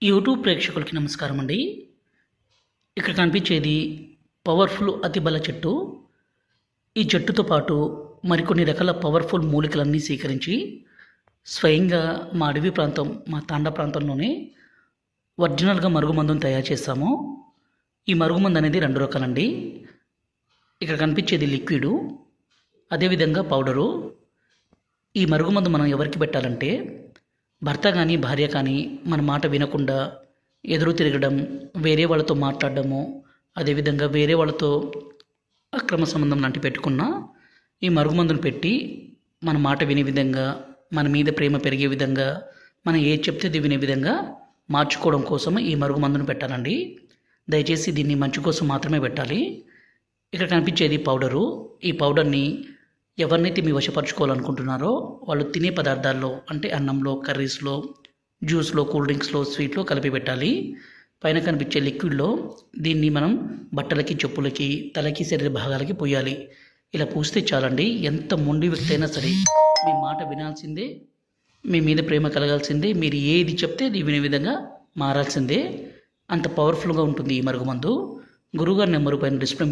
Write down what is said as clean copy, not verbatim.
YouTube ప్రేక్షకులకి నమస్కారం అండి. ఇక్కడ కనిపించేది పవర్ఫుల్ అతిబల చెట్టు. ఈ చెట్టుతో పాటు మరికొన్ని రకాల పవర్ఫుల్ మూలికలన్నీ సేకరించి స్వయంగా మా అడవి ప్రాంతం, మా తాండా ప్రాంతంలోనే ఒరిజినల్గా మరుగుమందును తయారు చేస్తాము. ఈ మరుగుమందు అనేది 2 రకాలండి. ఇక్కడ కనిపించేది లిక్విడు, అదేవిధంగా పౌడరు. ఈ మరుగుమందు మనం ఎవరికి పెట్టాలంటే భర్త కానీ భార్య కానీ మన మాట వినకుండా ఎదురు తిరగడం, వేరే వాళ్ళతో మాట్లాడడము, అదేవిధంగా వేరే వాళ్ళతో అక్రమ సంబంధం లాంటి పెట్టుకున్న ఈ మరుగుమందును పెట్టి మన మాట వినే విధంగా, మన మీద ప్రేమ పెరిగే విధంగా, మనం ఏది చెప్తే అది వినే విధంగా మార్చుకోవడం కోసం ఈ మరుగుమందును పెట్టాలండి. దయచేసి దీన్ని మంచి కోసం మాత్రమే పెట్టాలి. ఇక్కడ కనిపించేది పౌడరు. ఈ పౌడర్ని ఎవరినైతే మీ వశపరచుకోవాలనుకుంటున్నారో వాళ్ళు తినే పదార్థాల్లో, అంటే అన్నంలో, కర్రీస్లో, జ్యూస్లో, కూల్ డ్రింక్స్లో, స్వీట్లో కలిపి పెట్టాలి. పైన కనిపించే లిక్విడ్లో దీన్ని మనం బట్టలకి, చెప్పులకి, తలకి, శరీర భాగాలకి పోయాలి. ఇలా పూస్తే చాలండి. ఎంత మొండి వ్యక్తి అయినా సరే మీ మాట వినాల్సిందే, మీ మీద ప్రేమ కలగాల్సిందే, మీరు ఏది చెప్తే అది వినే విధంగా మారాల్సిందే. అంత పవర్ఫుల్గా ఉంటుంది ఈ మరుగుమందు. గురువుగారి నెంబరు పైన డిస్ప్లే